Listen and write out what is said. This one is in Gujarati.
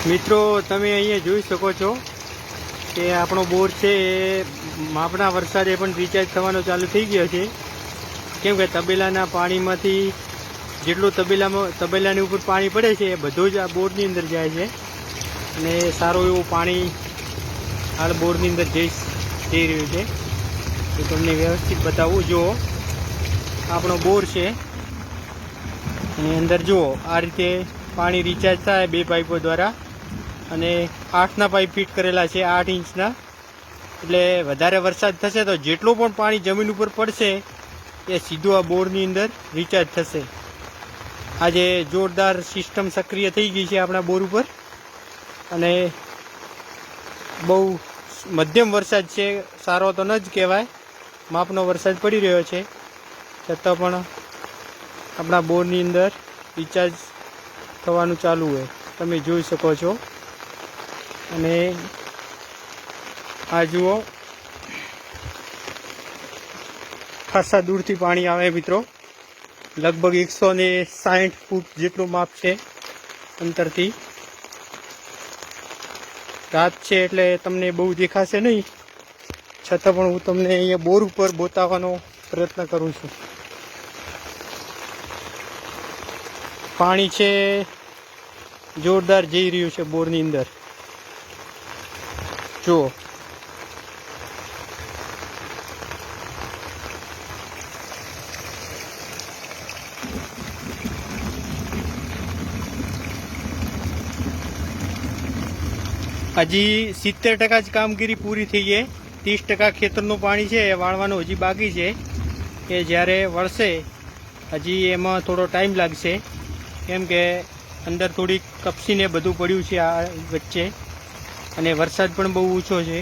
મિત્રો તમે અહીંયા જોઈ શકો છો કે આપણો બોર છે એ માપના વરસાદે પણ રિચાર્જ થવાનો ચાલુ થઈ ગયો છે. કેમ કે તબેલાના પાણીમાંથી જેટલું તબેલાની ઉપર પાણી પડે છે એ બધું જ આ બોરની અંદર જાય છે અને સારું એવું પાણી હાલ બોરની અંદર જઈ રહ્યું છે. તો તમને વ્યવસ્થિત બતાવું. જુઓ આપણો બોર છે એની અંદર જુઓ આ રીતે પાણી રિચાર્જ થાય બે પાઇપો દ્વારા અને 8ના પાઇપ ફિટ કરેલા છે, 8 ઇંચના. એટલે વધારે વરસાદ થશે તો જેટલું પણ પાણી જમીન ઉપર પડશે એ સીધું આ બોરની અંદર રિચાર્જ થશે. આજે જોરદાર સિસ્ટમ સક્રિય થઈ ગઈ છે આપણા બોર ઉપર અને બહુ મધ્યમ વરસાદ છે, સારો તો ન જ કહેવાય, માપનો વરસાદ પડી રહ્યો છે. છતાં પણ આપણા બોરની અંદર રિચાર્જ થવાનું ચાલુ હોય તમે જોઈ શકો છો. અને આ જુઓ ખાસા દૂરથી પાણી આવે મિત્રો, લગભગ 160 ફૂટ જેટલું માપ છે અંતરથી. રાત છે એટલે તમને બહુ દેખાશે નહીં, છતાં પણ હું તમને અહીંયા બોર ઉપર બતાવવાનો પ્રયત્ન કરું છું. પાણી છે જોરદાર જઈ રહ્યું છે બોરની અંદર. જુઓ હજી 70% જ કામગીરી પૂરી થઈ છે. 30% ખેતરનું પાણી છે એ વાળવાનું હજી બાકી છે. એ જ્યારે વળશે હજી એમાં થોડો ટાઈમ લાગશે, કેમ કે અંદર થોડીક કપસીને બધું પડ્યું છે આ વચ્ચે અને વરસાદ પણ બહુ ઓછો છે.